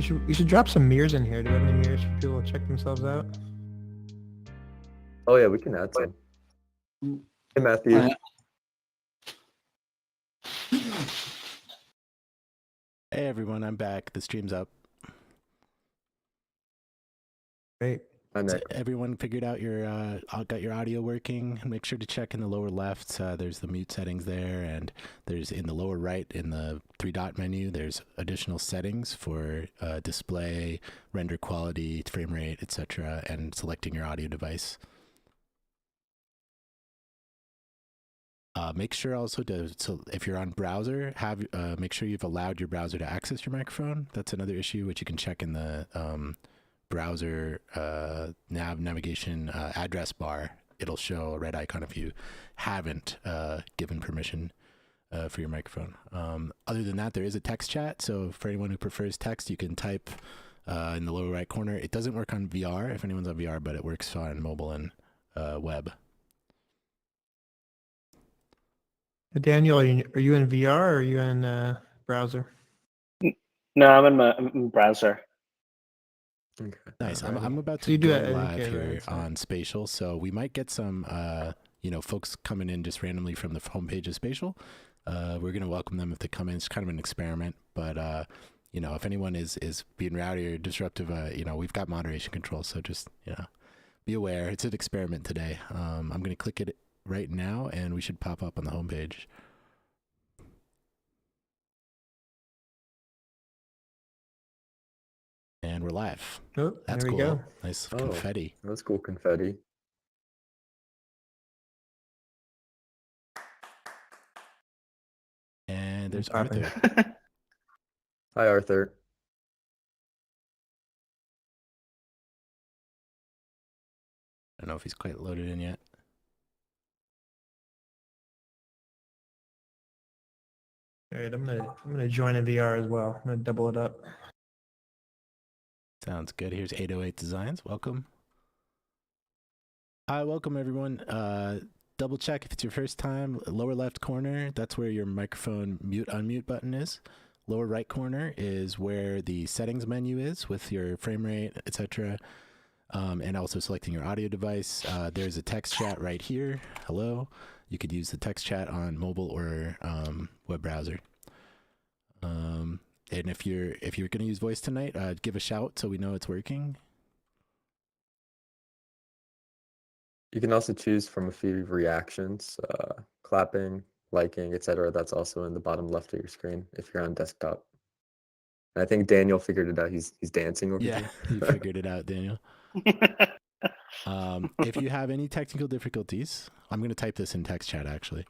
You should drop some mirrors in here. Do we have any mirrors for people to check themselves out? Oh yeah, we can add some. Hey Matthew. Hey everyone, I'm back. The stream's up. Great. So everyone figured out got your audio working. Make sure to check in the lower left. There's the mute settings there, and there's in the lower right in the 3-dot menu. There's additional settings for display, render quality, frame rate, etc., and selecting your audio device. Make sure also so if you're on browser, make sure you've allowed your browser to access your microphone. That's another issue which you can check in the browser navigation address bar. It'll show a red icon if you haven't given permission for your microphone. Other than that, there is a text chat. So for anyone who prefers text, you can type in the lower right corner. It doesn't work on VR if anyone's on VR, but it works on mobile and web. Daniel, are you in VR or are you in browser? No, I'm in my browser. Okay. Nice. I'm about So to go it live here on Spatial, so we might get some folks coming in just randomly from the homepage of Spatial. We're gonna welcome them if they come in. It's kind of an experiment, but if anyone is being rowdy or disruptive, we've got moderation control, so just be aware. It's an experiment today. I'm gonna click it right now, and we should pop up on the homepage. And we're live. Oh, that's there we cool. Go. Nice confetti. That's cool confetti. And there's Arthur. Hi, Arthur. I don't know if he's quite loaded in yet. All right, I'm gonna join in VR as well. I'm gonna double it up. Sounds good. Here's 808 Designs. Welcome. Hi, welcome everyone. Double check if it's your first time. Lower left corner, that's where your microphone unmute button is. Lower right corner is where the settings menu is with your frame rate, etc. And also selecting your audio device. There's a text chat right here. Hello. You could use the text chat on mobile or web browser. And if you're going to use voice tonight, give a shout so we know it's working. You can also choose from a few reactions, clapping, liking, etc. That's also in the bottom left of your screen if you're on desktop. And I think Daniel figured it out. He's dancing over here. Yeah, you figured it out, Daniel. If you have any technical difficulties, I'm going to type this in text chat actually.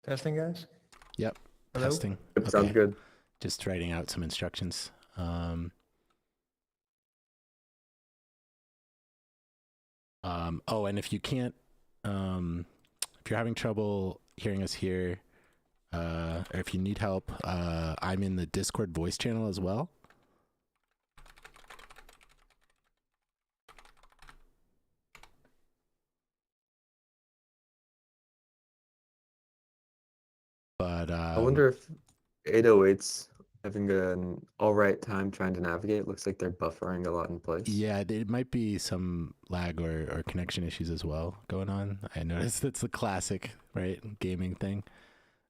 Testing, guys? Yep. Hello? Testing. Okay. Sounds good. Just writing out some instructions. Oh, and if you can't, if you're having trouble hearing us here, or if you need help, I'm in the Discord voice channel as well. But I wonder if 808's having an all right time trying to navigate. Looks like they're buffering a lot in place. Yeah, it might be some lag or connection issues as well going on. I noticed it's the classic, right, gaming thing.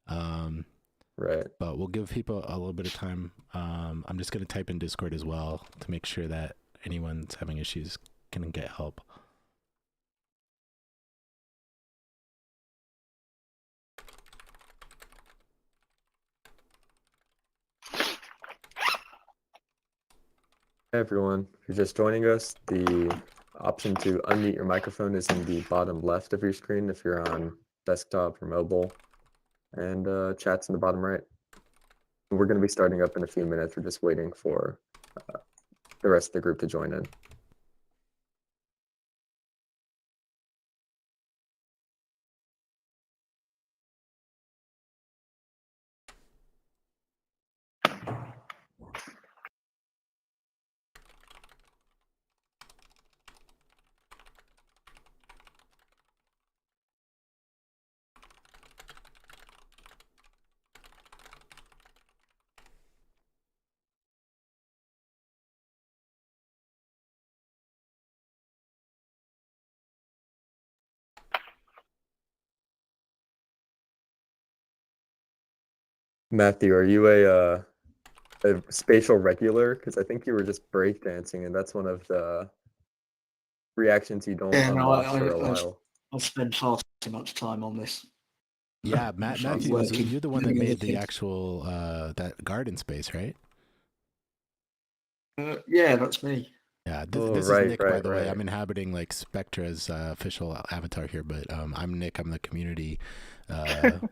Right. But we'll give people a little bit of time. I'm just going to type in Discord as well to make sure that anyone's having issues can get help. Hey everyone, if you're just joining us, the option to unmute your microphone is in the bottom left of your screen if you're on desktop or mobile, and chat's in the bottom right. We're going to be starting up in a few minutes. We're just waiting for the rest of the group to join in. Matthew, are you a spatial regular? Because I think you were just breakdancing, and that's one of the reactions you don't unlock for a while. I've spent far too much time on this. Yeah, Matthew, you're the one that made the actual that garden space, right? Yeah, that's me. Yeah, this is Nick, by the way. I'm inhabiting like Spectra's official avatar here, but I'm Nick. I'm the community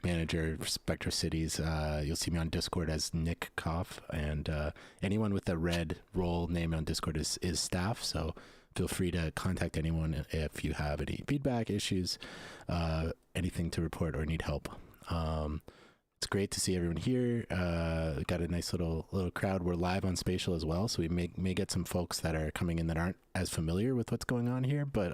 manager for Spectra Cities. You'll see me on Discord as Nick Koff, and anyone with a red role name on Discord is staff. So feel free to contact anyone if you have any feedback, issues, anything to report or need help. It's great to see everyone here. Got a nice little crowd. We're live on Spatial as well, so we may get some folks that are coming in that aren't as familiar with what's going on here. But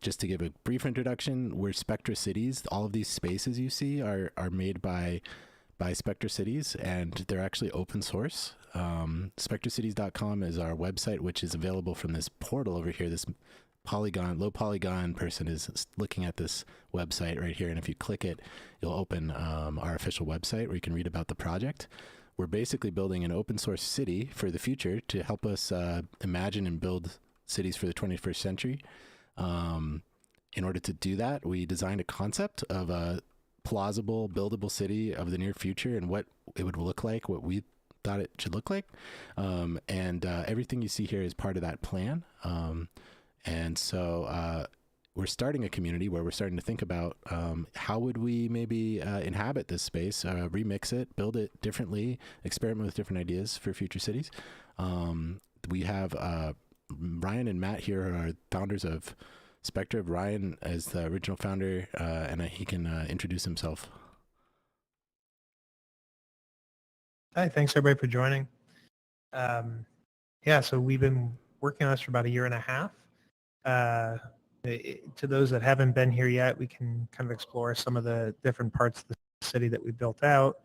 just to give a brief introduction, we're Spectra Cities. All of these spaces you see are made by Spectra Cities, and they're actually open source. SpectraCities.com is our website, which is available from this portal over here. This low polygon person is looking at this website right here, and if you click it, you'll open our official website where you can read about the project. We're basically building an open source city for the future to help us imagine and build cities for the 21st century. In order to do that, we designed a concept of a plausible, buildable city of the near future and what it would look like, what we thought it should look like. And everything you see here is part of that plan. And so we're starting a community where we're starting to think about how would we maybe inhabit this space, remix it, build it differently, experiment with different ideas for future cities. We have Ryan and Matt here are founders of Spectra. Ryan is the original founder, and he can introduce himself. Hi, thanks everybody for joining. Yeah, so we've been working on this for about a year and a half. To those that haven't been here yet, we can kind of explore some of the different parts of the city that we built out.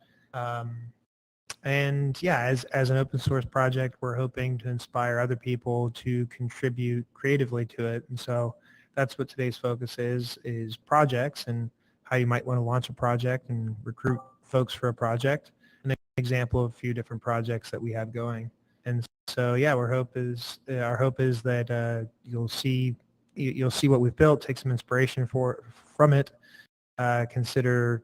And yeah, as an open source project, we're hoping to inspire other people to contribute creatively to it. And so that's what today's focus is projects and how you might want to launch a project and recruit folks for a project. An example of a few different projects that we have going. And so, yeah, our hope is that you'll see what we've built, take some inspiration from it, consider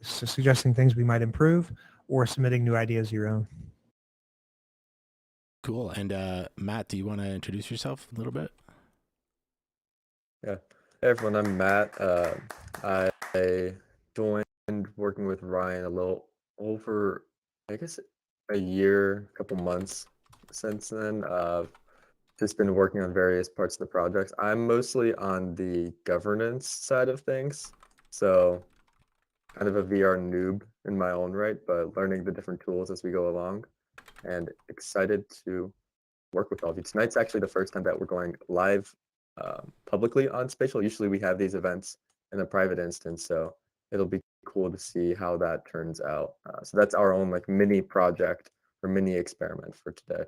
suggesting things we might improve, or submitting new ideas of your own. Cool. And Matt, do you want to introduce yourself a little bit? Yeah. Hey everyone, I'm Matt. I joined working with Ryan a little over, I guess, a year, a couple months since then. Just been working on various parts of the project. I'm mostly on the governance side of things, so kind of a VR noob in my own right, but learning the different tools as we go along, and excited to work with all of you. Tonight's actually the first time that we're going live publicly on Spatial. Usually we have these events in a private instance, so it'll be cool to see how that turns out. So that's our own like mini project or mini experiment for today.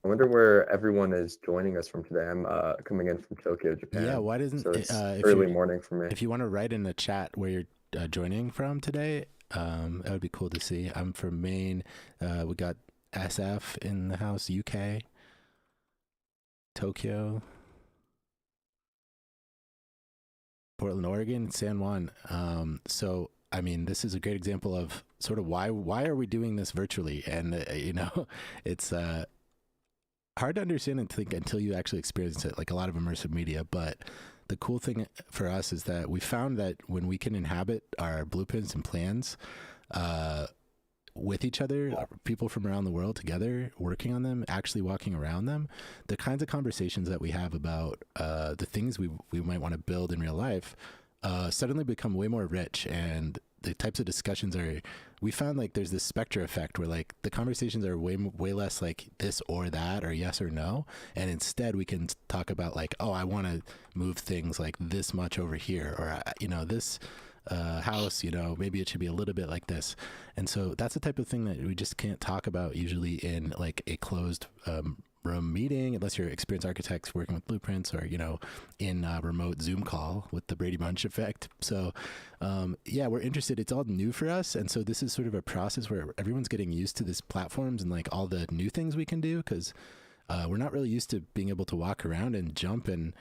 I wonder where everyone is joining us from today. I'm coming in from Tokyo, Japan. Yeah, why doesn't so it's early morning for me. If you want to write in the chat where you're joining from today, that would be cool to see. I'm from Maine. We got SF in the house, UK, Tokyo, Portland, Oregon, San Juan. So I mean, this is a great example of sort of why are we doing this virtually? And it's hard to understand and think until you actually experience it, like a lot of immersive media. But the cool thing for us is that we found that when we can inhabit our blueprints and plans with each other, people from around the world together, working on them, actually walking around them, the kinds of conversations that we have about the things we might want to build in real life suddenly become way more rich. And the types of discussions we found like there's this Spectra effect where like the conversations are way less like this or that or yes or no, and instead we can talk about like, oh, I want to move things like this much over here, or this house, maybe it should be a little bit like this. And so that's the type of thing that we just can't talk about usually in like a closed room meeting, unless you're experienced architects working with blueprints, or in a remote Zoom call with the Brady Bunch effect. So we're interested. It's all new for us, and so this is sort of a process where everyone's getting used to these platforms and like all the new things we can do, because we're not really used to being able to walk around and jump and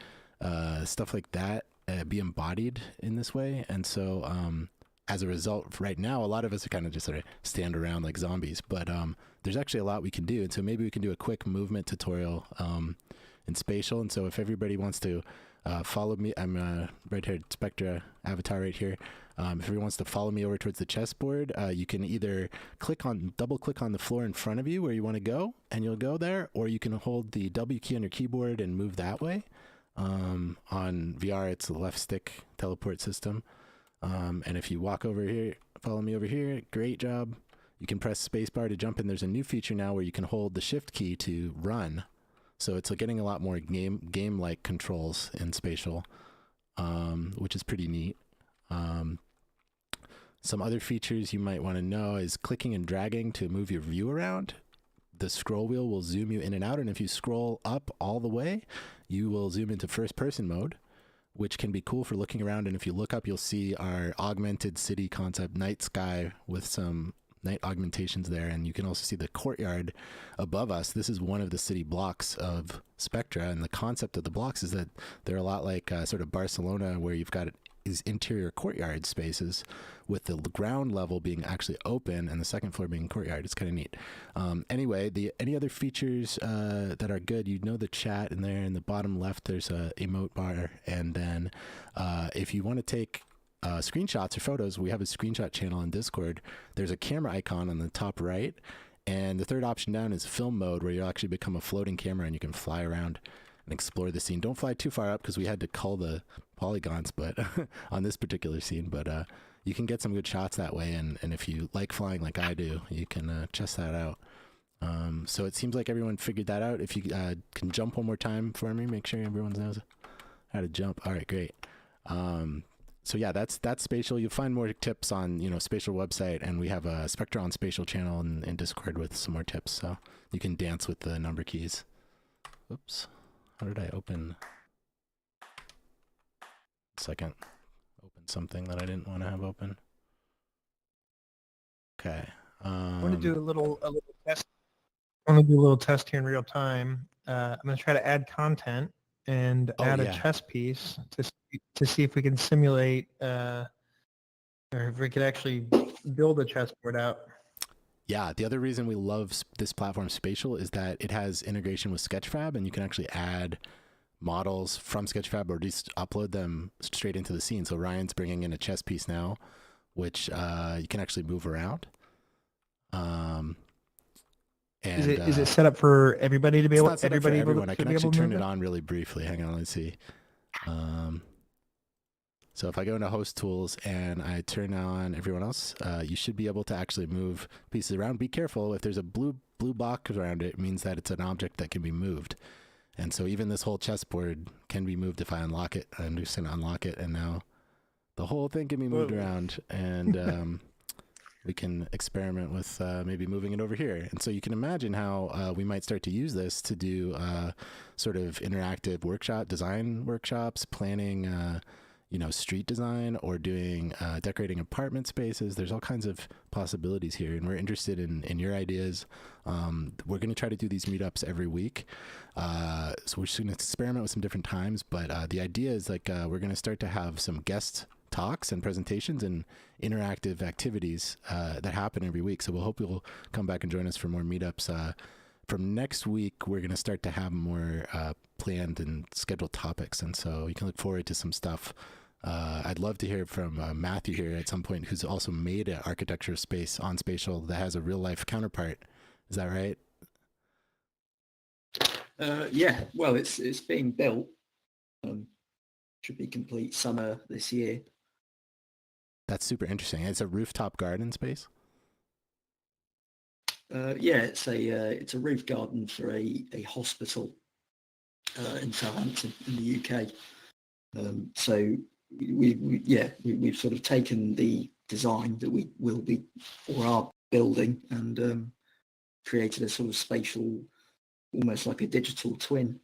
stuff like that, be embodied in this way. And so as a result, right now, a lot of us are kind of just sort of stand around like zombies, but there's actually a lot we can do. And so maybe we can do a quick movement tutorial in Spatial. And so if everybody wants to follow me, I'm right here, Spectra avatar right here. If everyone wants to follow me over towards the chessboard, you can either double click on the floor in front of you where you want to go, and you'll go there, or you can hold the W key on your keyboard and move that way. On VR, it's the left stick teleport system. And if you walk over here, follow me over here, great job. You can press spacebar to jump in. There's a new feature now where you can hold the shift key to run. So it's getting a lot more game-like controls in Spatial, which is pretty neat. Some other features you might want to know is clicking and dragging to move your view around. The scroll wheel will zoom you in and out, and if you scroll up all the way, you will zoom into first-person mode, which can be cool for looking around. And if you look up, you'll see our augmented city concept, night sky, with some night augmentations there. And you can also see the courtyard above us. This is one of the city blocks of Spectra, and the concept of the blocks is that they're a lot like sort of Barcelona, where you've got these interior courtyard spaces with the ground level being actually open and the second floor being courtyard. It's kind of neat. Anyway, any other features that are good, the chat in there in the bottom left, there's a emote bar. And then if you want to take screenshots or photos, we have a screenshot channel on Discord. There's a camera icon on the top right. And the third option down is film mode, where you'll actually become a floating camera and you can fly around and explore the scene. Don't fly too far up because we had to cull the polygons, but on this particular scene, but you can get some good shots that way. And if you like flying like I do, you can test that out. So it seems like everyone figured that out. If you can jump one more time for me, make sure everyone knows how to jump. All right, great. So yeah, that's Spatial. You'll find more tips on Spatial website, and we have a Spectra on Spatial channel in Discord with some more tips, so you can dance with the number keys. Oops, how did I open? Second, open something that I didn't want to have open. Okay. I want to do a little test. I want to do a little test here in real time. I'm going to try to add content and add a chess piece to see if we can simulate or if we could actually build a chessboard out. Yeah, the other reason we love this platform Spatial is that it has integration with Sketchfab, and you can actually add models from Sketchfab or just upload them straight into the scene. So Ryan's bringing in a chess piece now, which you can actually move around. And is it set up for everybody to be able? It's not set up for everyone. I can actually turn it it on really briefly. Hang on, let's see. So if I go into host tools and I turn on everyone else, you should be able to actually move pieces around. Be careful, if there's a blue box around it, it means that it's an object that can be moved. And so even this whole chessboard can be moved if I unlock it. I'm just going to unlock it, and now the whole thing can be moved around, and we can experiment with maybe moving it over here. And so you can imagine how we might start to use this to do sort of interactive design workshops, planning street design, or doing decorating apartment spaces. There's all kinds of possibilities here, and we're interested in your ideas. We're going to try to do these meetups every week. So we're just going to experiment with some different times, but the idea is we're going to start to have some guest talks and presentations and interactive activities that happen every week. So we'll hope you'll come back and join us for more meetups. from next week, we're going to start to have more planned and scheduled topics. And so you can look forward to some stuff. I'd love to hear from Matthew here at some point, who's also made an architecture space on Spatial that has a real life counterpart. Is that right? Yeah, well, it's being built. Should be complete summer this year. That's super interesting. It's a rooftop garden space. Yeah, it's a roof garden for a hospital in Southampton in the UK. So we've sort of taken the design that we will be or are building and created a sort of spatial, almost like a digital twin.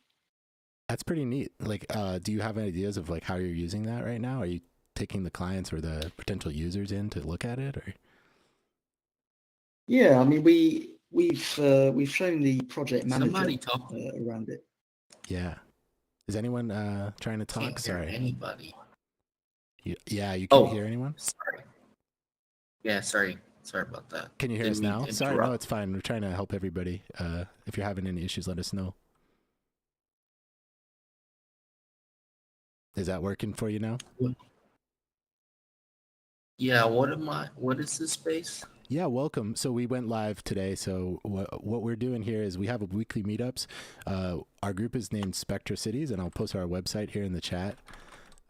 That's pretty neat. Like, do you have ideas of like how you're using that right now? Are you taking the clients or the potential users in to look at it, or? Yeah, I mean we've shown the project manager Somebody talk. around it. Yeah. Is anyone trying to talk? Can't hear Sorry. anybody. You can't Oh. hear anyone? Sorry. Yeah, sorry about that. Can you hear Didn't us mean now? to Sorry, no, interrupt. it's fine. We're trying to help everybody. If you're having any issues, let us know. Is that working for you now? Yeah, what is this space? Yeah, welcome. So we went live today. So what we're doing here is we have a weekly meetups. Our group is named Spectra Cities, and I'll post our website here in the chat.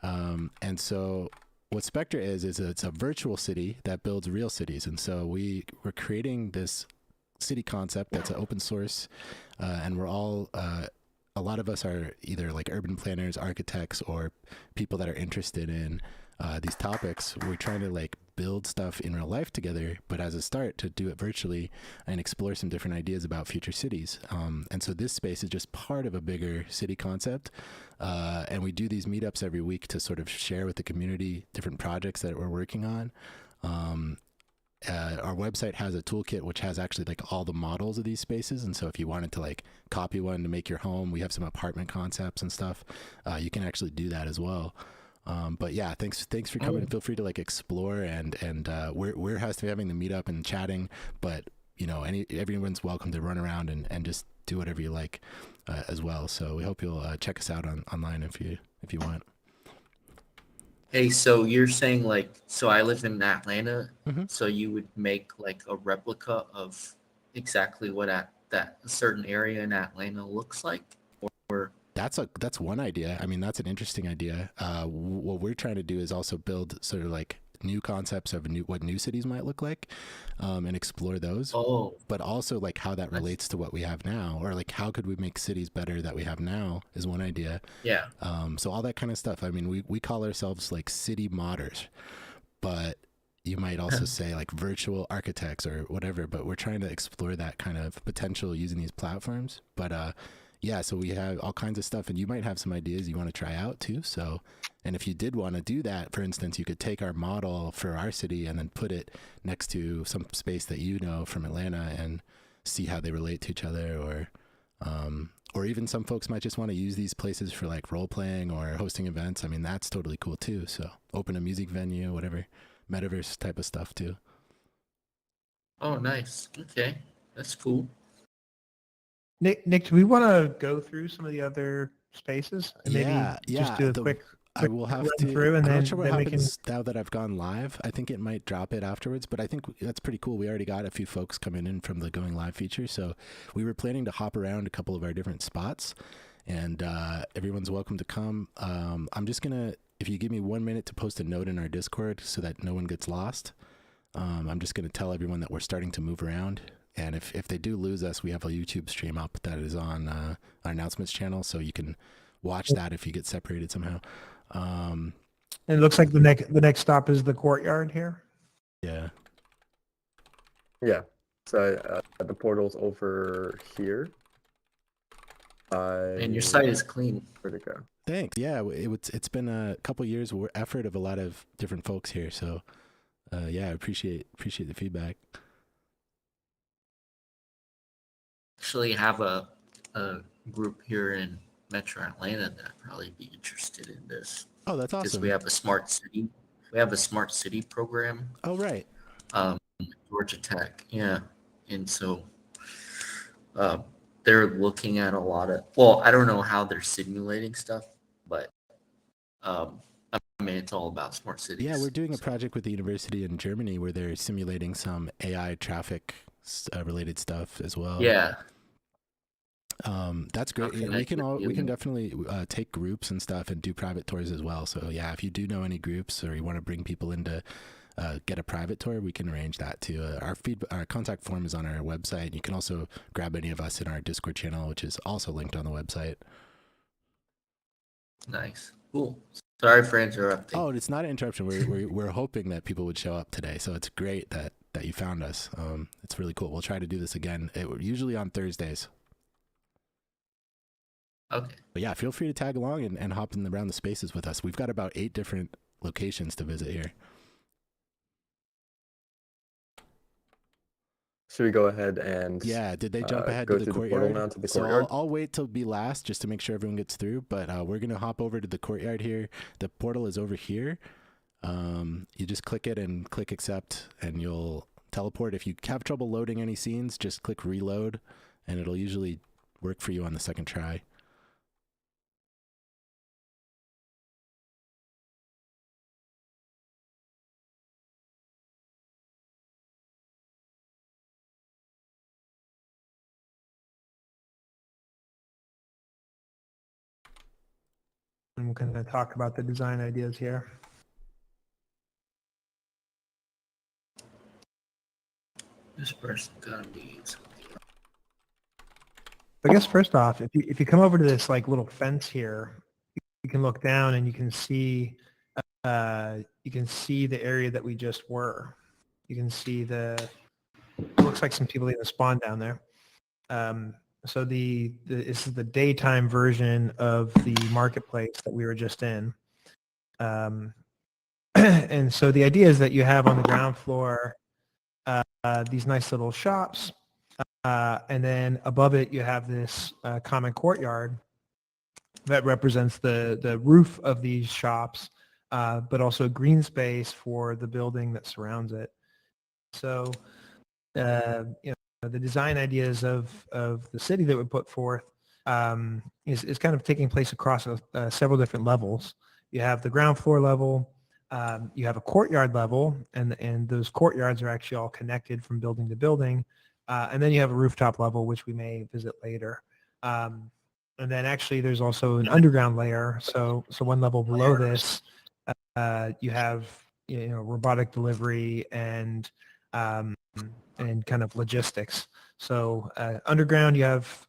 And so what Spectra is it's a virtual city that builds real cities. And so we're creating this city concept that's an open source, and we're all a lot of us are either like urban planners, architects, or people that are interested in these topics. We're trying to like build stuff in real life together, but as a start to do it virtually and explore some different ideas about future cities. And so this space is just part of a bigger city concept. And we do these meetups every week to sort of share with the community different projects that we're working on. Our website has a toolkit which has actually like all the models of these spaces, and so if you wanted to like copy one to make your home, we have some apartment concepts and stuff. You can actually do that as well. But yeah, thanks for coming. Feel free to like explore and we're having the meetup and chatting, but you know, everyone's welcome to run around and just do whatever you like as well. So we hope you'll check us out online if you want. Hey, so you're saying like, so I live in Atlanta, Mhm. so you would make like a replica of exactly what that certain area in Atlanta looks like, or That's one idea. I mean, that's an interesting idea. What we're trying to do is also build sort of like new concepts of what new cities might look like, and explore those. oh, But also like how that relates to what we have now, or like how could we make cities better that we have now is one idea. yeah, So all that kind of stuff. I mean, we call ourselves like city modders, but you might also say like virtual architects or whatever, but we're trying to explore that kind of potential using these platforms. But yeah, so we have all kinds of stuff, and you might have some ideas you want to try out too. So, and if you did want to do that, for instance, you could take our model for our city and then put it next to some space that you know from Atlanta and see how they relate to each other, or even some folks might just want to use these places for like role playing or hosting events. I mean, that's totally cool too. So open a music venue, whatever, metaverse type of stuff too. oh, nice. Okay, that's cool. Nick, do we want to go through some of the other spaces and maybe Yeah, just do a quick I will have run to. through, and I'm then, not sure what then we can. happens now that I've gone live. I think it might drop it afterwards, but I think that's pretty cool. We already got a few folks coming in from the going live feature, so we were planning to hop around a couple of our different spots, and everyone's welcome to come. I'm just gonna, if you give me 1 minute to post a note in our Discord so that no one gets lost. I'm just gonna tell everyone that we're starting to move around. And if they do lose us, we have a YouTube stream up that is on our announcements channel, so you can watch that if you get separated somehow. And it looks like the next stop is the courtyard here. Yeah. Yeah. So the portal's over here. And your site is clean. Where'd it go? Thanks. Yeah, it's been a couple years effort of a lot of different folks here. So yeah, I appreciate the feedback. Actually have a group here in Metro Atlanta that probably be interested in this. Oh, that's Because awesome. we have a smart city program, Oh, right. Georgia Tech, yeah, and so they're looking at a lot of, well, I don't know how they're simulating stuff, but I mean, it's all about smart cities. Yeah, we're doing a so. project with the university in Germany where they're simulating some AI traffic related stuff as well. Yeah. That's great. Okay, We can you. definitely take groups and stuff and do private tours as well. So yeah, if you do know any groups or you want to bring people in to get a private tour, we can arrange that too. Our contact form is on our website. You can also grab any of us in our Discord channel, which is also linked on the website. Nice. Cool. Sorry for interrupting. Oh, it's not an interruption. We're hoping that people would show up today. So it's great that you found us. It's really cool. We'll try to do this again. Usually on Thursdays. Okay. But yeah, feel free to tag along and hop in around the spaces with us. We've got about 8 different locations to visit here. Should we go ahead and Yeah, did they jump ahead go to the through the portal courtyard? now to the So courtyard? I'll wait till be last just to make sure everyone gets through. But we're gonna hop over to the courtyard here. The portal is over here. You just click it and click accept, and you'll teleport. If you have trouble loading any scenes, just click reload, and it'll usually work for you on the second try. And we're going to talk about the design ideas here. This person gonna be something. I guess first off, if you come over to this like little fence here, you can look down and you can see the area that we just were. You can see it looks like some people even spawned down there. So this is the daytime version of the marketplace that we were just in. And so the idea is that you have on the ground floor these nice little shops, and then above it you have this common courtyard that represents the roof of these shops, but also green space for the building that surrounds it. So the design ideas of the city that we put forth is kind of taking place across several different levels. You have the ground floor level, you have a courtyard level, and those courtyards are actually all connected from building to building, and then you have a rooftop level, which we may visit later. And then actually there's also an underground layer. So one level below this, you have robotic delivery and kind of logistics. So underground you have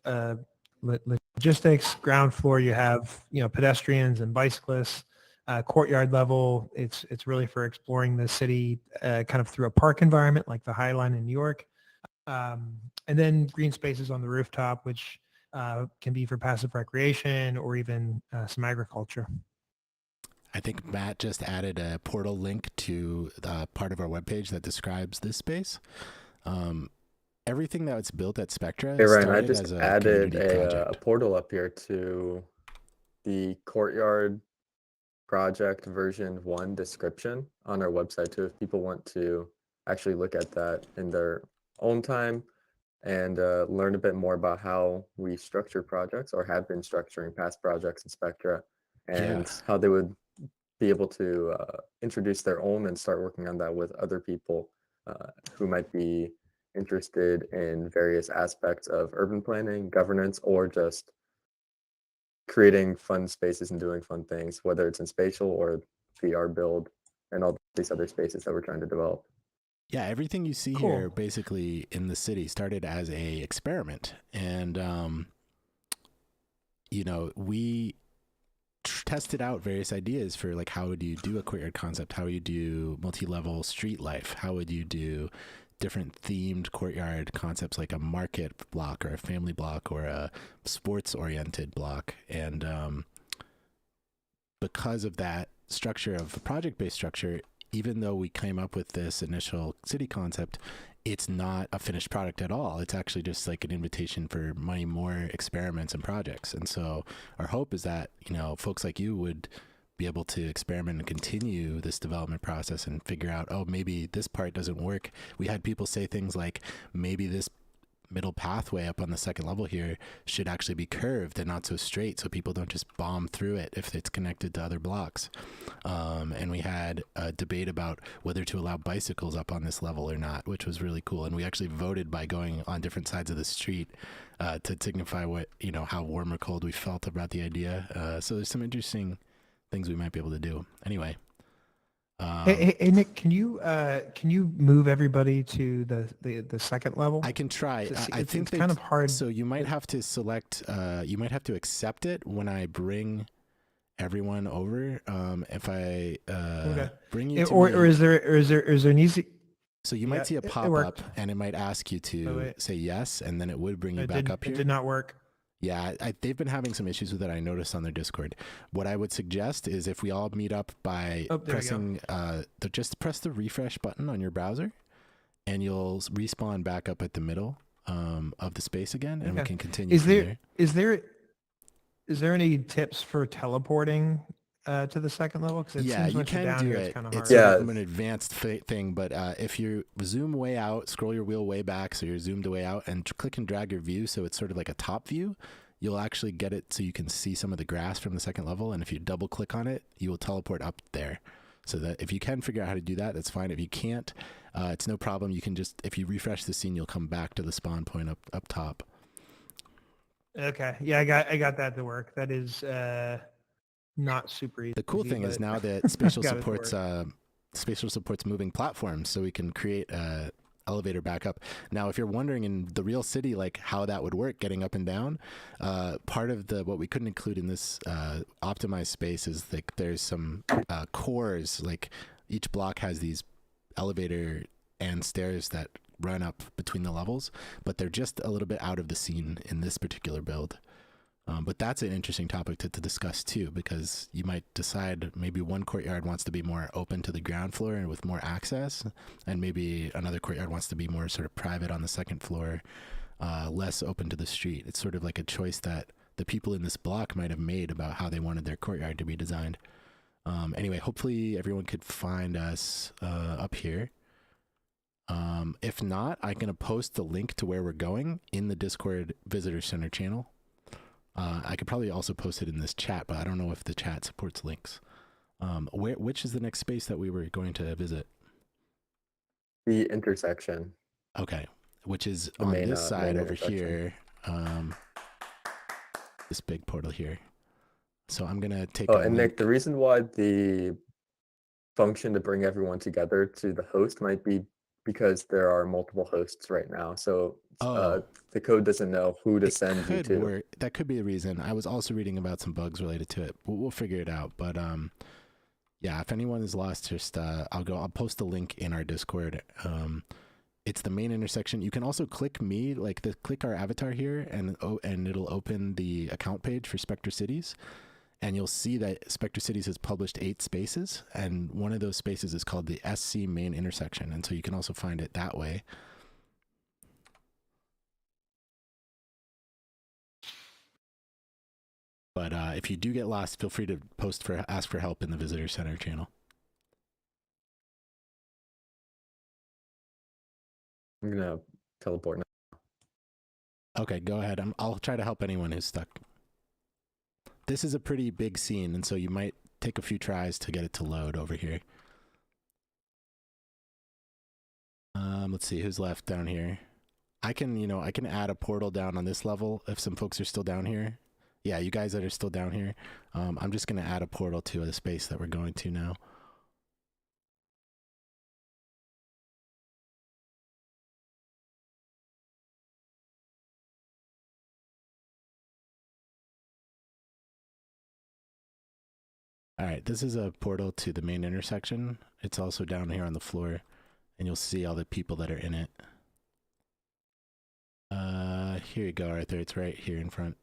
logistics. Ground floor you have pedestrians and bicyclists. Courtyard level, it's really for exploring the city kind of through a park environment like the High Line in New York. And then green spaces on the rooftop, which can be for passive recreation or even some agriculture. I think Matt just added a portal link to part of our webpage that describes this space. Everything that was built at Spectra Hey Ryan, I started just as a added community a project. portal up here to the courtyard project version 1 description on our website too, if people want to actually look at that in their own time and learn a bit more about how we structure projects or have been structuring past projects in Spectra and how they would be able to introduce their own and start working on that with other people who might be interested in various aspects of urban planning, governance, or just creating fun spaces and doing fun things, whether it's in spatial or VR build and all these other spaces that we're trying to develop. Yeah, everything you see here basically in the city started as a experiment. And, we tested out various ideas for like, how would you do a courtyard concept? How would you do multi-level street life? How would you do different themed courtyard concepts like a market block or a family block or a sports oriented block? And because of that structure of a project-based structure, even though we came up with this initial city concept, it's not a finished product at all. It's actually just like an invitation for many more experiments and projects. And so our hope is that, folks like you would be able to experiment and continue this development process and figure out, oh, maybe this part doesn't work. We had people say things like, maybe this middle pathway up on the second level here should actually be curved and not so straight, so people don't just bomb through it if it's connected to other blocks. And we had a debate about whether to allow bicycles up on this level or not, which was really cool. And we actually voted by going on different sides of the street to signify what, how warm or cold we felt about the idea. So there's some interesting things we might be able to do. Anyway. Hey, Nick, can you move everybody to the second level? I can try. I think it's kind of hard. So you might have to select. You might have to accept it when I bring everyone over. If I bring you to or is there an easy? So you might see a pop up, and it might ask you to say yes, and then it would bring you back up here. It did not work. Yeah, they've been having some issues with it. I noticed on their Discord. What I would suggest is if we all meet up by pressing, just press the refresh button on your browser, and you'll respawn back up at the middle of the space again, and we can continue. Is there any tips for teleporting to the second level? Because yeah, seems you once can down do here, it. it's kind of It's hard. sort of an advanced thing, but if you zoom way out, scroll your wheel way back, so you're zoomed way out, and click and drag your view, so it's sort of like a top view, you'll actually get it so you can see some of the grass from the second level. And if you double click on it, you will teleport up there. So that if you can figure out how to do that, that's fine. If you can't, it's no problem. You can just, if you refresh the scene, you'll come back to the spawn point up top. Okay, yeah, I got that to work. That is not super easy. The cool thing is now that Spatial supports moving platforms, so we can create a elevator back up. Now, if you're wondering in the real city, like how that would work, getting up and down, part of what we couldn't include in this optimized space is like there's some cores, like each block has these elevator and stairs that run up between the levels, but they're just a little bit out of the scene in this particular build. But that's an interesting topic to discuss too, because you might decide maybe one courtyard wants to be more open to the ground floor and with more access, and maybe another courtyard wants to be more sort of private on the second floor, less open to the street. It's sort of like a choice that the people in this block might have made about how they wanted their courtyard to be designed. Anyway, hopefully everyone could find us up here. If not, I'm going to post the link to where we're going in the Discord Visitor Center channel. I could probably also post it in this chat, but I don't know if the chat supports links. Which is the next space that we were going to visit? The intersection. Okay, which is on this side over here. This big portal here. So I'm gonna take. Oh, and Nick, the reason why the function to bring everyone together to the host might be because there are multiple hosts right now. So the code doesn't know who to send you to. That could be a reason. I was also reading about some bugs related to it. We'll figure it out. But yeah, if anyone is lost, just I'll post the link in our Discord. It's the main intersection. You can also click click our avatar here, and it'll open the account page for Spectra Cities. And you'll see that Spectra Cities has published 8 spaces, and one of those spaces is called the SC main intersection. And so you can also find it that way. But if you do get lost, feel free to ask for help in the Visitor Center channel. I'm gonna teleport now. Okay, go ahead. I'll try to help anyone who's stuck. This is a pretty big scene, and so you might take a few tries to get it to load over here. Let's see who's left down here. I can add a portal down on this level if some folks are still down here. Yeah, you guys that are still down here. I'm just gonna add a portal to the space that we're going to now. All right, this is a portal to the main intersection. It's also down here on the floor, and you'll see all the people that are in it. Here you go, Arthur. It's right here in front.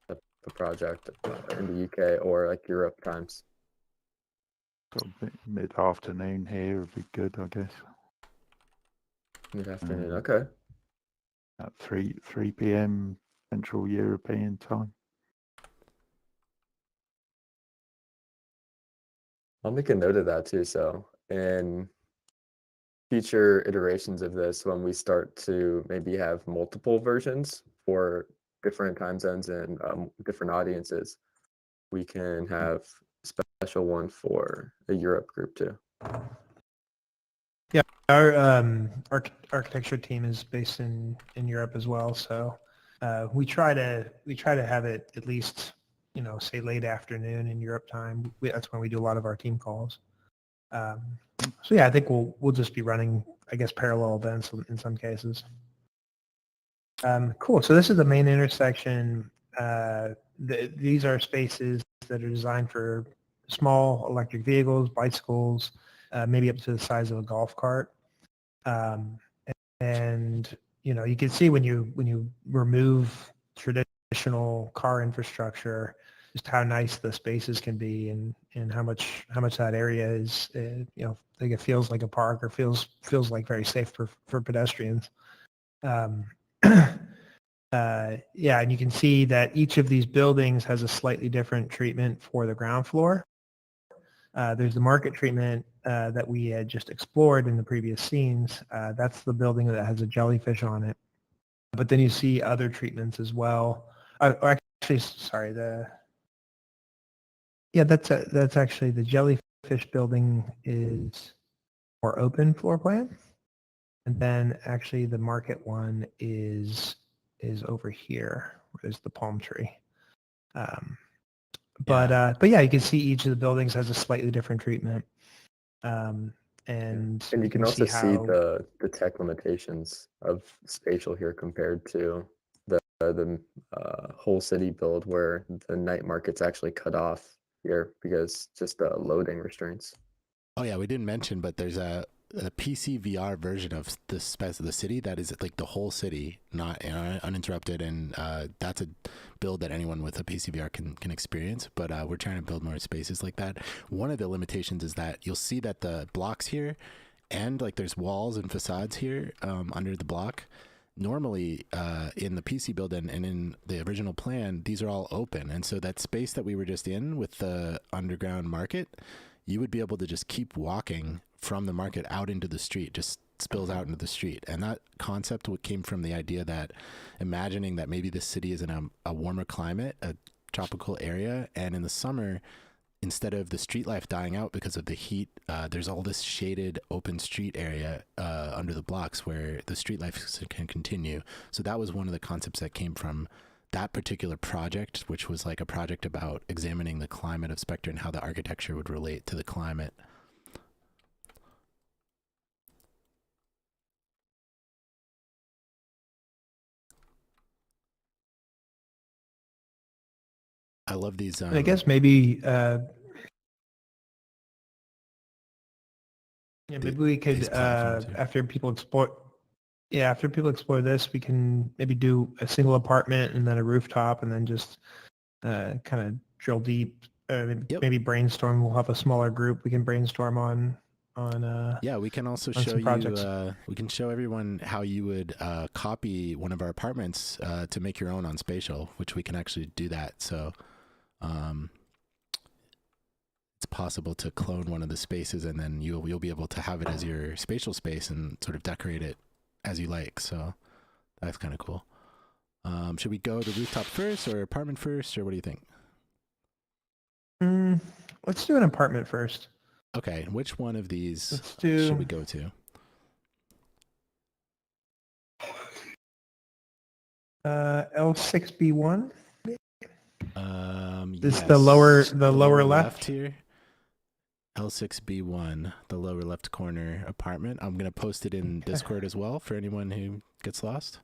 The project in the UK or like Europe times. So mid-afternoon here would be good, I guess. Mid-afternoon. Okay. At 3 p.m. Central European time. I'll make a note of that too. So in future iterations of this, when we start to maybe have multiple versions for different time zones and different audiences, we can have a special one for a Europe group too. Yeah, our architecture team is based in Europe as well, so we try to have it at least, say late afternoon in Europe time. That's when we do a lot of our team calls. So yeah, I think we'll just be running, I guess, parallel events in some cases. Cool. So this is the main intersection. These are spaces that are designed for small electric vehicles, bicycles, maybe up to the size of a golf cart. And you can see when you remove traditional car infrastructure, just how nice the spaces can be, and how much that area is, like it feels like a park, or feels like very safe for pedestrians. Yeah, and you can see that each of these buildings has a slightly different treatment for the ground floor. There's the market treatment that we had just explored in the previous scenes. That's the building that has a jellyfish on it. But then you see other treatments as well. Actually, sorry, that's actually the jellyfish building is more open floor plan. And then actually the market one is over here. Where's the palm tree? But yeah, you can see each of the buildings has a slightly different treatment. And you can also see how the tech limitations of spatial here compared to the whole city build, where the night market's actually cut off here because just loading restraints. Oh yeah, we didn't mention, but there's a PC VR version of the space of the city that is like the whole city, not uninterrupted, and that's a build that anyone with a PC VR can experience. But we're trying to build more spaces like that. One of the limitations is that you'll see that the blocks here, and like there's walls and facades here under the block. Normally in the PC build and in the original plan, these are all open, and so that space that we were just in with the underground market, you would be able to just keep walking from the market out into the street, just spills out into the street. And that concept came from the idea that imagining that maybe this city is in a warmer climate, a tropical area, and in the summer, instead of the street life dying out because of the heat, there's all this shaded open street area under the blocks where the street life can continue. So that was one of the concepts that came from that particular project, which was like a project about examining the climate of Spectra and how the architecture would relate to the climate. I love these. I guess maybe maybe we could these platforms here. after people explore this, we can maybe do a single apartment and then a rooftop, and then just kind of drill deep. Yep. Maybe brainstorm. We'll have a smaller group. We can brainstorm on. Yeah, we can also on show some projects. you. We can show everyone how you would copy one of our apartments to make your own on Spatial, which we can actually do that. So it's possible to clone one of the spaces, and then you'll be able to have it as your spatial space and sort of decorate it as you like. So that's kind of cool. Should we go the rooftop first or apartment first, or what do you think? Let's do an apartment first. Okay, which one of these Let's should we go to? L6B1. This is Yes. the lower left here. L6B1, the lower left corner apartment. I'm going to post it in Discord as well for anyone who gets lost.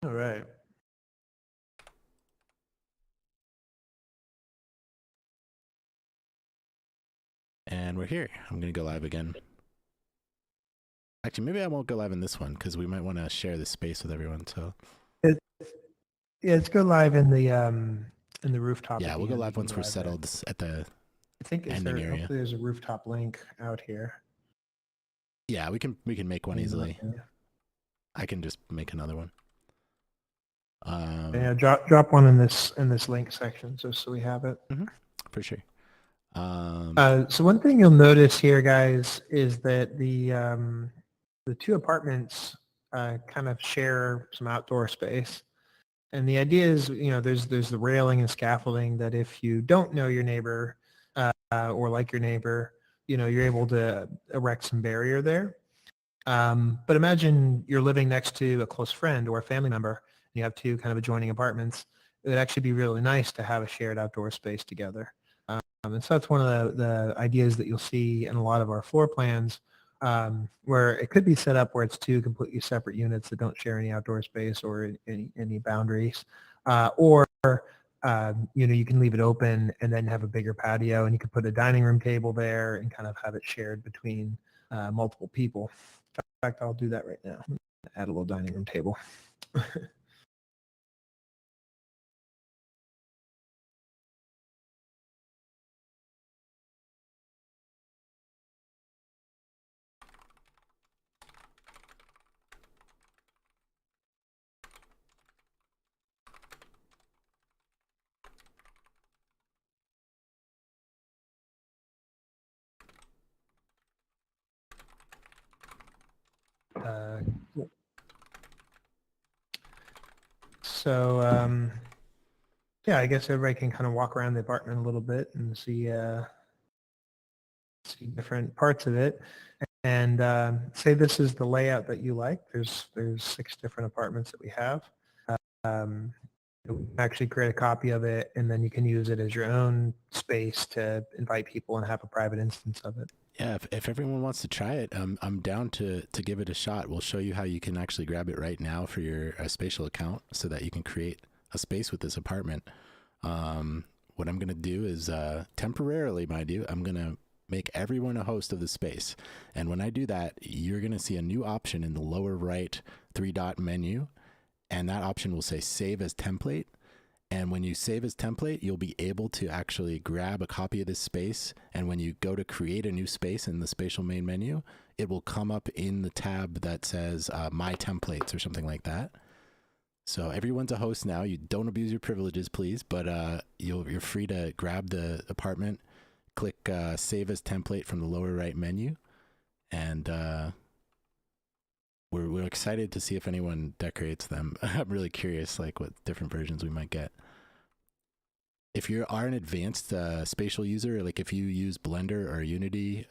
All right. And we're here. I'm going to go live again. Actually, maybe I won't go live in this one because we might want to share this space with everyone. So Yeah, let's go live in the rooftop. Yeah, at we'll the go end. live We once can we're go live there. settled at the I think ending area. hopefully there's a rooftop link out here. Yeah, we can make one easily. Yeah. I can just make another one. Yeah, drop one in this link section just so we have it. For sure. So one thing you'll notice here, guys, is that the two apartments kind of share some outdoor space. And the idea is, there's the railing and scaffolding that if you don't know your neighbor or like your neighbor, you're able to erect some barrier there. But imagine you're living next to a close friend or a family member, and you have two kind of adjoining apartments. It would actually be really nice to have a shared outdoor space together. And so that's one of the ideas that you'll see in a lot of our floor plans, where it could be set up where it's two completely separate units that don't share any outdoor space or any boundaries. Or you can leave it open and then have a bigger patio, and you could put a dining room table there and kind of have it shared between multiple people. In fact, I'll do that right now. Add a little dining room table. So yeah, I guess everybody can kind of walk around the apartment a little bit and see different parts of it. And say this is the layout that you like. There's 6 different apartments that we have. You can actually create a copy of it, and then you can use it as your own space to invite people and have a private instance of it. Yeah, if everyone wants to try it, I'm down to give it a shot. We'll show you how you can actually grab it right now for your spatial account so that you can create a space with this apartment. What I'm going to do is temporarily, mind you, I'm going to make everyone a host of the space. And when I do that, you're going to see a new option in the lower right 3-dot menu. And that option will say save as template. And when you save as template, you'll be able to actually grab a copy of this space. And when you go to create a new space in the spatial main menu, it will come up in the tab that says my templates or something like that. So everyone's a host now. You don't abuse your privileges, please. But you're free to grab the apartment, click save as template from the lower right menu. And we're excited to see if anyone decorates them. I'm really curious, like what different versions we might get. If you are an advanced spatial user, like if you use Blender or Unity,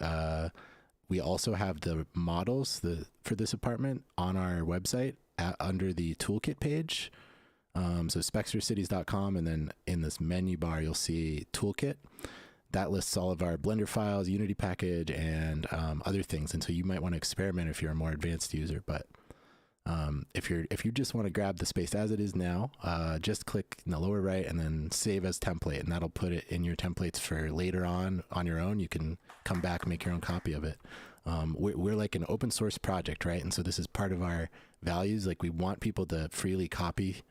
we also have the models for this apartment on our website under the toolkit page. So spectracities.com, and then in this menu bar, you'll see toolkit. That lists all of our Blender files, Unity package, and other things. And so you might want to experiment if you're a more advanced user. But if you just want to grab the space as it is now, just click in the lower right and then save as template, and that'll put it in your templates for later on your own. You can come back and make your own copy of it. We're like an open source project, right? And so this is part of our values. Like we want people to freely copy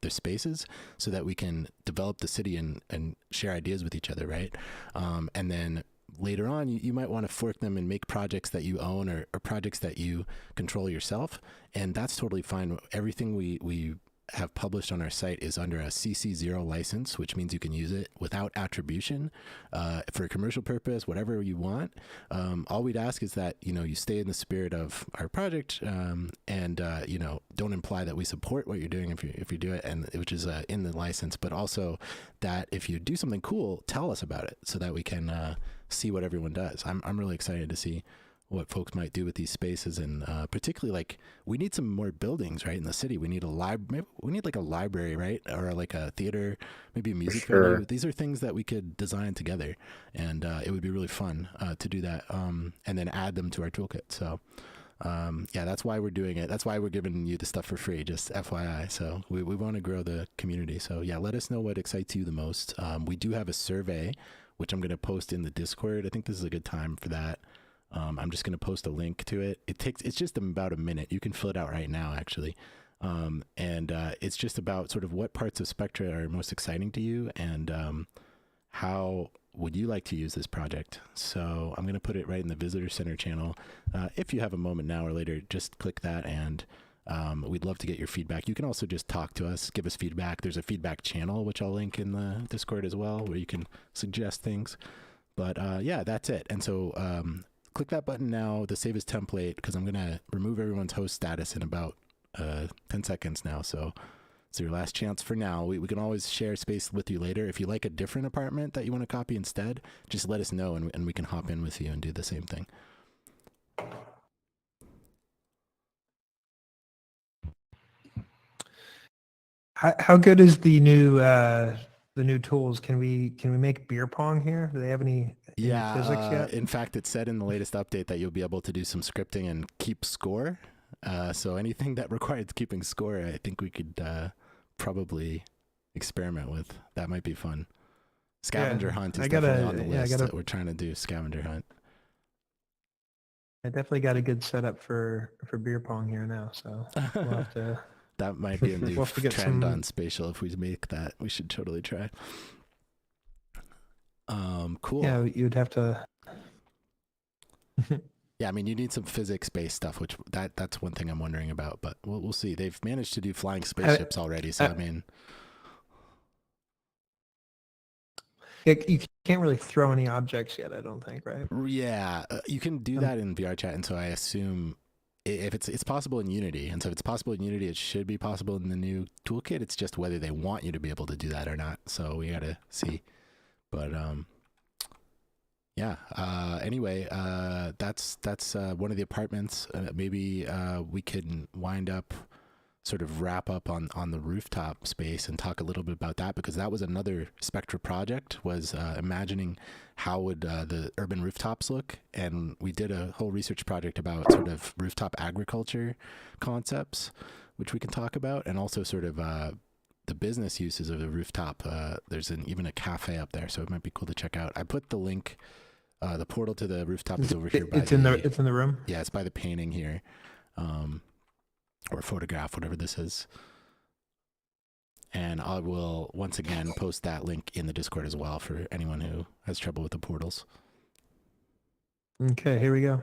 their spaces so that we can develop the city and share ideas with each other, right? And then later on, you might want to fork them and make projects that you own or projects that you control yourself. And that's totally fine. Everything we have published on our site is under a CC0 license, which means you can use it without attribution for a commercial purpose, whatever you want. All we'd ask is that, you stay in the spirit of our project and don't imply that we support what you're doing if you do it, and which is in the license, but also that if you do something cool, tell us about it so that we can see what everyone does. I'm really excited to see what folks might do with these spaces, and particularly like we need some more buildings, right, in the city. We need we need like a library, right, or like a theater, maybe a music venue. These are things that we could design together, and it would be really fun to do that, and then add them to our toolkit. So yeah, that's why we're doing it. That's why we're giving you the stuff for free, just FYI. So we want to grow the community. So yeah, let us know what excites you the most. We do have a survey, which I'm going to post in the Discord. I think this is a good time for that. I'm just going to post a link to it. It's just about a minute. You can fill it out right now, actually. And it's just about sort of what parts of Spectra are most exciting to you, and how would you like to use this project. So I'm going to put it right in the Visitor Center channel. If you have a moment now or later, just click that, and we'd love to get your feedback. You can also just talk to us, give us feedback. There's a feedback channel, which I'll link in the Discord as well, where you can suggest things. But yeah, that's it. And so click that button now, the save as template, because I'm going to remove everyone's host status in about 10 seconds now. So it's your last chance for now. We can always share space with you later. If you like a different apartment that you want to copy instead, just let us know, and we can hop in with you and do the same thing. How good is the new tools? Can we make beer pong here? Do they have any physics yet? In fact, it said in the latest update that you'll be able to do some scripting and keep score. So anything that requires keeping score, I think we could probably experiment with. That might be fun. Scavenger hunt is definitely on the list that we're trying to do. Scavenger hunt. I definitely got a good setup for beer pong here now, so we'll have to. That might be a new We'll have to get trend some- on Spatial. If we make that, we should totally try. Cool. Yeah, you'd have to. Yeah, I mean, you need some physics-based stuff, which that's one thing I'm wondering about. But we'll see. They've managed to do flying spaceships already, so I mean, You can't really throw any objects yet, I don't think, right? yeah, you can do that in VR chat, and so I assume if it's possible in Unity, and so if it's possible in Unity, it should be possible in the new toolkit. It's just whether they want you to be able to do that or not. So we gotta see. But yeah. Anyway, that's one of the apartments. Maybe we can wind up, sort of wrap up on the rooftop space and talk a little bit about that, because that was another Spectra project, was imagining how would the urban rooftops look. And we did a whole research project about sort of rooftop agriculture concepts, which we can talk about, and also sort of the business uses of the rooftop. There's even a cafe up there, so it might be cool to check out. I put the link. The portal to the rooftop is over here. It's in the room. Yeah, it's by the painting here, or photograph, whatever this is. And I will once again post that link in the Discord as well for anyone who has trouble with the portals. Okay, here we go.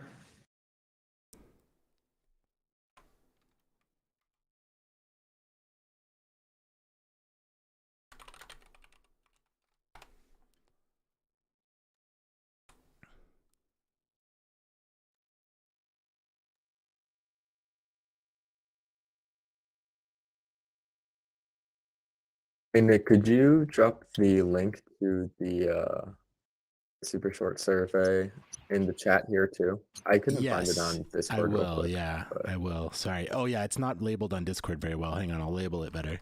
Hey Nick, could you drop the link to the super short survey in the chat here too? I couldn't find it on Discord. I real will. quick, Yeah, but- I will. Sorry. Oh yeah, it's not labeled on Discord very well. Hang on, I'll label it better.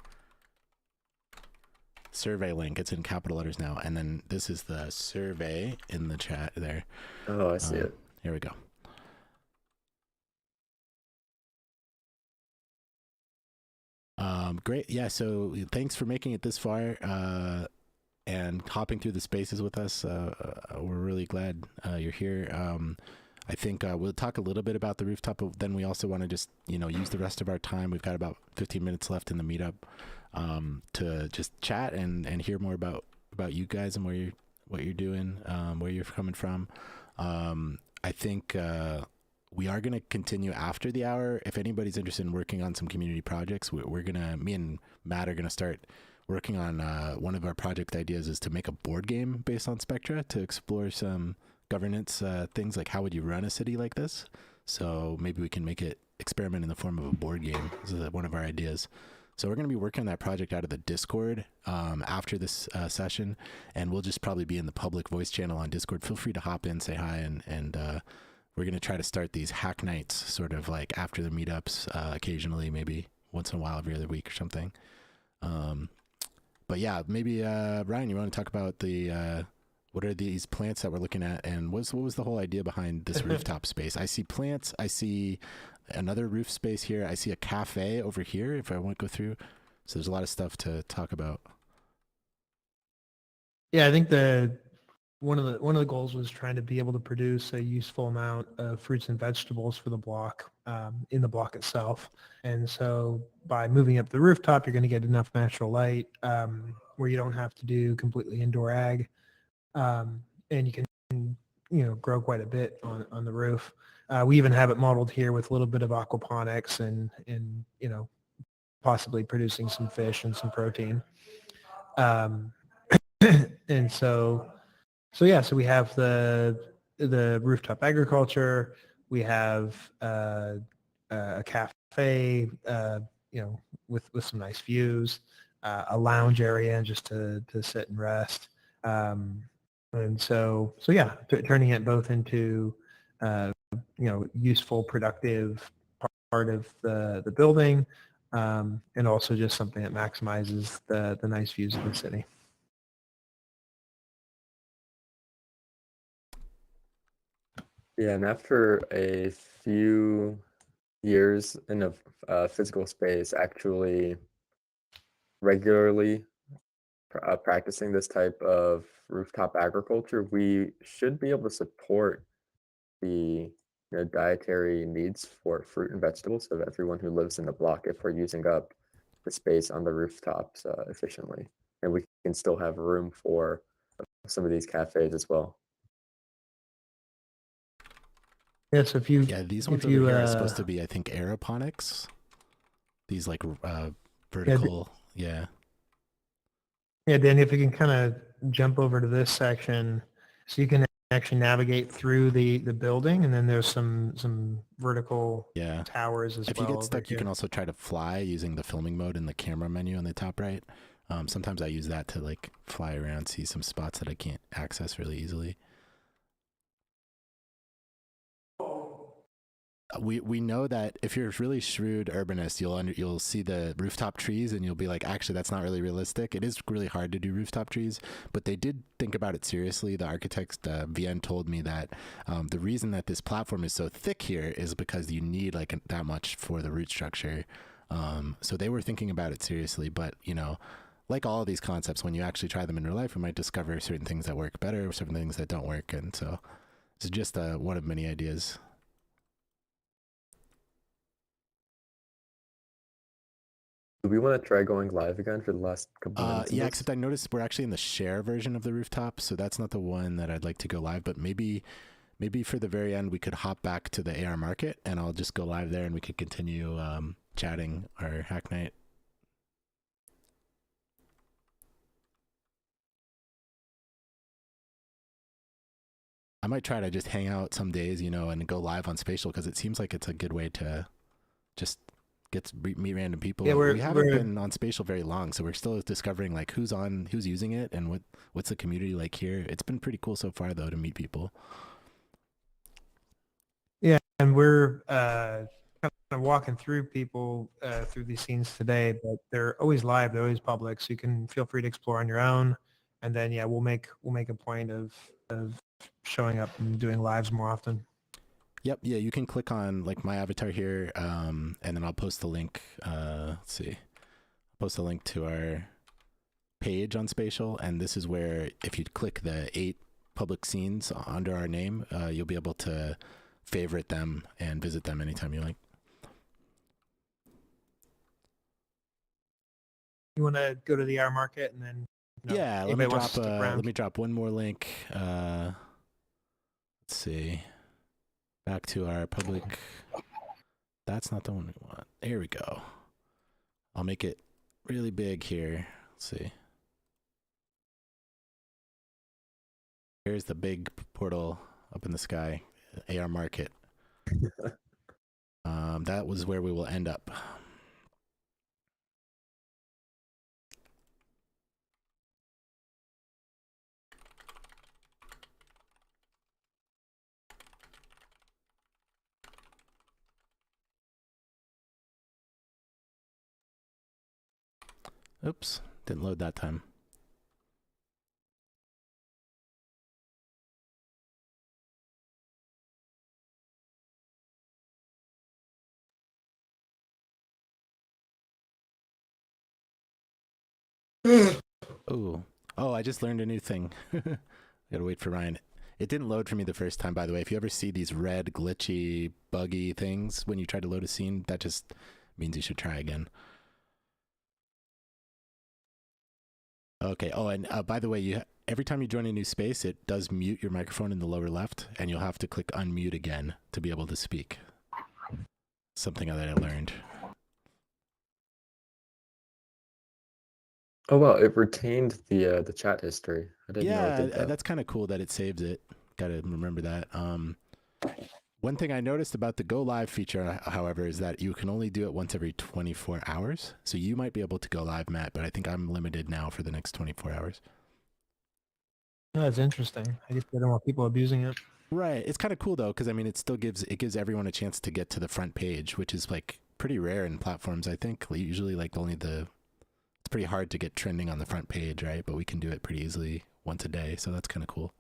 Survey link. It's in capital letters now, and then this is the survey in the chat there. Oh, I see it. Here we go. Great. Yeah. So thanks for making it this far and hopping through the spaces with us. We're really glad you're here. I think we'll talk a little bit about the rooftop, but then we also want to just, use the rest of our time. We've got about 15 minutes left in the meetup to just chat and hear more about you guys and what you're doing, where you're coming from. I think we are going to continue after the hour. If anybody's interested in working on some community projects, me and Matt are going to start working on one of our project ideas is to make a board game based on Spectra to explore some governance things, like how would you run a city like this. So maybe we can make it experiment in the form of a board game. This is one of our ideas. So we're going to be working on that project out of the Discord after this session, and we'll just probably be in the public voice channel on Discord. Feel free to hop in, say hi, and we're going to try to start these hack nights sort of like after the meetups occasionally, maybe once in a while, every other week or something. But yeah, maybe Ryan, you want to talk about what are these plants that we're looking at, and what was the whole idea behind this rooftop space? I see plants, I see another roof space here, I see a cafe over here if I want to go through. So there's a lot of stuff to talk about. Yeah, I think one of the goals was trying to be able to produce a useful amount of fruits and vegetables for the block in the block itself. And so by moving up the rooftop, you're going to get enough natural light where you don't have to do completely indoor ag, and you can grow quite a bit on the roof. We even have it modeled here with a little bit of aquaponics and possibly producing some fish and some protein. And so we have the rooftop agriculture. We have a cafe, with some nice views, a lounge area just to sit and rest. And so yeah, turning it both into useful, productive part of the building, and also just something that maximizes the nice views of the city. Yeah, and after a few years in a physical space, actually regularly practicing this type of rooftop agriculture, we should be able to support the dietary needs for fruit and vegetables of everyone who lives in the block if we're using up the space on the rooftops efficiently. And we can still have room for some of these cafes as well. Yeah, so if you these ones over here are supposed to be, I think, aeroponics. These like vertical, yeah. Yeah, Danny, if you can kind of jump over to this section, so you can actually navigate through the building, and then there's some vertical towers as well. If you get stuck, you can also try to fly using the filming mode in the camera menu on the top right. Sometimes I use that to like fly around, see some spots that I can't access really easily. We know that if you're a really shrewd urbanist, you'll see the rooftop trees and you'll be like, actually, that's not really realistic. It is really hard to do rooftop trees, but they did think about it seriously. The architect, Vien, told me that the reason that this platform is so thick here is because you need like that much for the root structure. So they were thinking about it seriously, but like all of these concepts, when you actually try them in real life, you might discover certain things that work better, certain things that don't work. And so it's just one of many ideas. Do we want to try going live again for the last couple minutes? Yeah, except I noticed we're actually in the share version of the rooftop, so that's not the one that I'd like to go live, but maybe for the very end we could hop back to the AR market and I'll just go live there and we could continue chatting our hack night. I might try to just hang out some days, and go live on Spatial because it seems like it's a good way to just meet random people. Yeah, we haven't been on Spatial very long, so we're still discovering like who's using it and what's the community like here. It's been pretty cool so far though to meet people. Yeah, and we're kind of walking through people through these scenes today, but they're always live, they're always public, so you can feel free to explore on your own. And then we'll make a point of showing up and doing lives more often. Yep. Yeah, you can click on like my avatar here, and then I'll post the link. Let's see. I'll post a link to our page on Spatial, and this is where if you click the 8 public scenes under our name, you'll be able to favorite them and visit them anytime you like. You want to go to the AR market and then? Yeah, let me drop one more link. Let's see. Back to our public. That's not the one we want. There we go. I'll make it really big here. Let's see. Here's the big portal up in the sky, AR market. That was where we will end up. Oops, didn't load that time. Oh, I just learned a new thing. Gotta wait for Ryan. It didn't load for me the first time, by the way. If you ever see these red, glitchy, buggy things when you try to load a scene, that just means you should try again. Okay. Oh, and by the way, every time you join a new space, it does mute your microphone in the lower left, and you'll have to click unmute again to be able to speak. Something that I learned. Oh well, it retained the chat history. I didn't know it Yeah, did that. that's kind of cool that it saves it. Got to remember that. One thing I noticed about the go live feature, however, is that you can only do it once every 24 hours. So you might be able to go live, Matt, but I think I'm limited now for the next 24 hours. Oh, that's interesting. I guess they don't want people abusing it. Right. It's kind of cool though, because I mean, it gives everyone a chance to get to the front page, which is like pretty rare in platforms. I think usually like it's pretty hard to get trending on the front page, right? But we can do it pretty easily once a day, so that's kind of cool.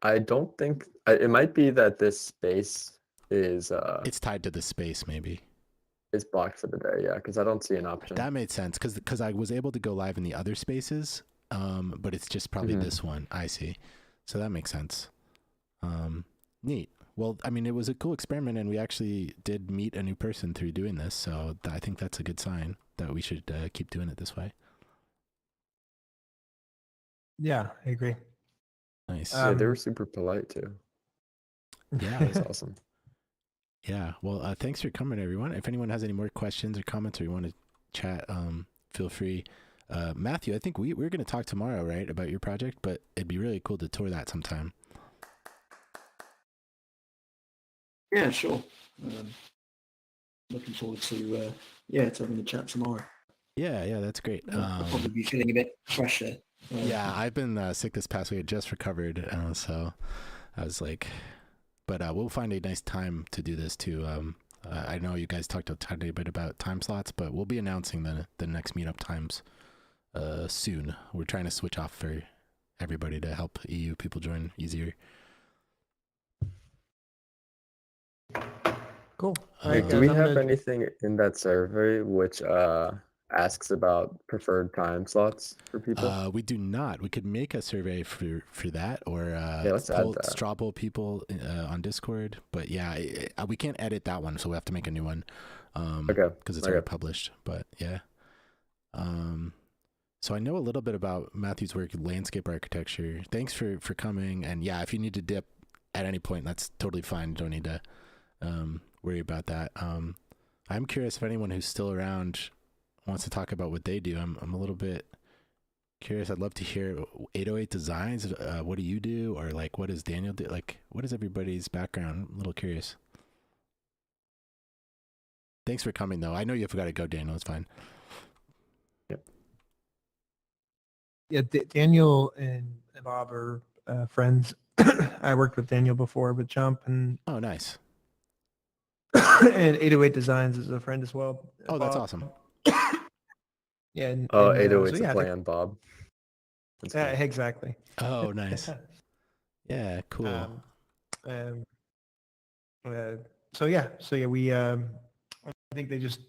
I don't think it might be that this space is It's tied to the space, maybe. is blocked for the day. Yeah, because I don't see an option. That made sense because I was able to go live in the other spaces, but it's just probably this one. I see. So that makes sense. Neat. Well, I mean, it was a cool experiment, and we actually did meet a new person through doing this. So I think that's a good sign that we should keep doing it this way. Yeah, I agree. Nice. Yeah, they were super polite too. Yeah. That's awesome. Yeah. Well, thanks for coming, everyone. If anyone has any more questions or comments, or you want to chat, feel free. Matthew, I think we're going to talk tomorrow, right, about your project, but it'd be really cool to tour that sometime. Yeah, sure. Looking forward to having a chat tomorrow. Yeah, that's great. I'll probably be feeling a bit fresher. Yeah, I've been sick this past week. I just recovered, so I was like, but we'll find a nice time to do this too. I know you guys talked a tiny bit about time slots, but we'll be announcing the next meetup times soon. We're trying to switch off for everybody to help EU people join easier. Cool. All Hey, right, do guys, we I'm have gonna- anything in that survey which asks about preferred time slots for people? We do not. We could make a survey for that, or let's add that. straw poll people on Discord. But yeah, we can't edit that one, so we have to make a new one. Okay. Because it's already published. But yeah. So I know a little bit about Matthew's work in landscape architecture. Thanks for coming. And yeah, if you need to dip at any point, that's totally fine. Don't need to worry about that. I'm curious if anyone who's still around wants to talk about what they do. I'm a little bit curious. I'd love to hear 808 Designs. What do you do? Or like, what does Daniel do? Like, what is everybody's background? I'm a little curious. Thanks for coming, though. I know you've got to go, Daniel. It's fine. Yep. Yeah, Daniel and Bob are friends. I worked with Daniel before with Jump, and Oh, nice. and 808 Designs is a friend as well. Oh, that's Bob. awesome. Yeah. And, 808's so, a yeah, play on Bob. That's cool. exactly. Oh, nice. Yeah, cool. So yeah, we I think they just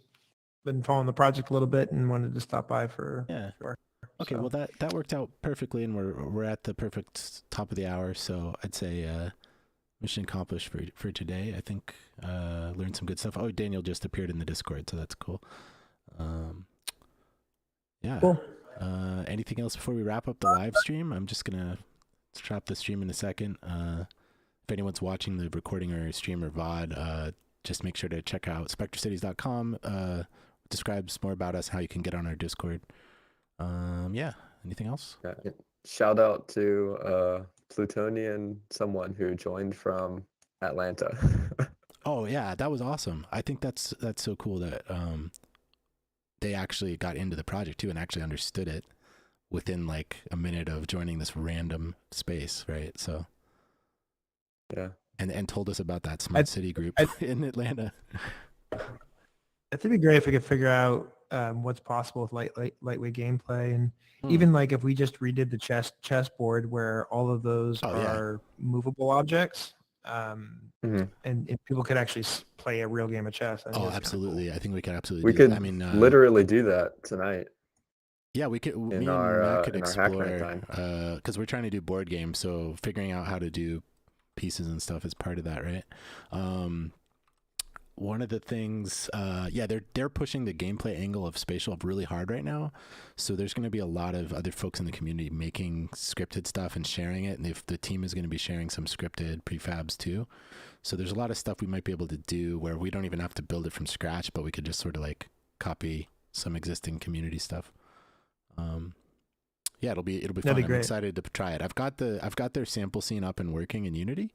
been following the project a little bit and wanted to stop by for sure. Okay, So- well that worked out perfectly, and we're at the perfect top of the hour. So I'd say mission accomplished for today. I think learned some good stuff. Oh, Daniel just appeared in the Discord, so that's cool. Yeah. Cool. Anything else before we wrap up the live stream? I'm just gonna stop the stream in a second. If anyone's watching the recording or stream or VOD, just make sure to check out spectracities.com. Describes more about us, how you can get on our Discord. Yeah. Anything else? Yeah. Shout out to Plutonian someone who joined from Atlanta. Oh yeah, that was awesome. I think that's so cool that they actually got into the project too and actually understood it within like a minute of joining this random space, right? So yeah. And told us about that smart city group in Atlanta. It'd be great if we could figure out what's possible with lightweight gameplay, and even like if we just redid the chessboard where all of those are movable objects, and people could actually play a real game of chess. Oh, absolutely! Cool. I think we could absolutely. We could literally do that tonight. Yeah, we could. Me and our, Matt could in our hack night explore time. because we're trying to do board games, so figuring out how to do pieces and stuff is part of that, right? One of the things, yeah, they're pushing the gameplay angle of spatial really hard right now. So there's going to be a lot of other folks in the community making scripted stuff and sharing it, and if the team is going to be sharing some scripted prefabs too. So there's a lot of stuff we might be able to do where we don't even have to build it from scratch, but we could just sort of like copy some existing community stuff. Yeah, it'll be That'd fun. be I'm great. excited to try it. I've got their sample scene up and working in Unity.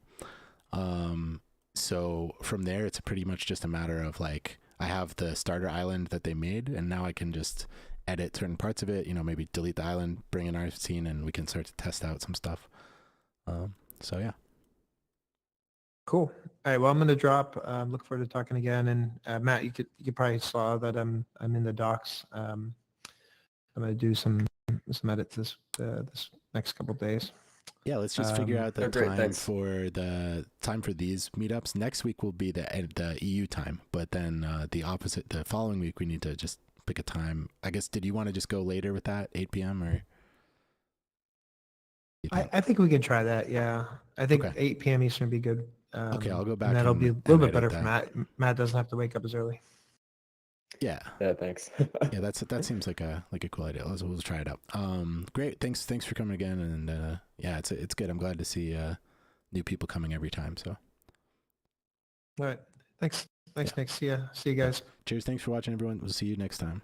So from there, it's pretty much just a matter of like, I have the starter island that they made, and now I can just edit certain parts of it, maybe delete the island, bring in our scene, and we can start to test out some stuff. So yeah. Cool. All right. Well, I'm going to drop. Look forward to talking again. And Matt, you could probably saw that I'm in the docs. I'm going to do some edits this next couple of days. Yeah, let's just figure out the Oh, great, time thanks. for these meetups. Next week will be the EU time, but then the following week we need to just pick a time. I guess, did you want to just go later with that, 8 p.m. or? I think we can try that. Yeah, I think Okay. 8 p.m. Eastern would be good. Okay, I'll go back And that'll and- be a and little bit edit better for that. Matt. Matt doesn't have to wake up as early. Yeah. Yeah, thanks. Yeah, that seems like a cool idea. We'll try it out. Great. Thanks for coming again. And yeah, it's good. I'm glad to see new people coming every time. So. All right. Thanks, Yeah. Nick. See you guys. Cheers. Thanks for watching, everyone. We'll see you next time.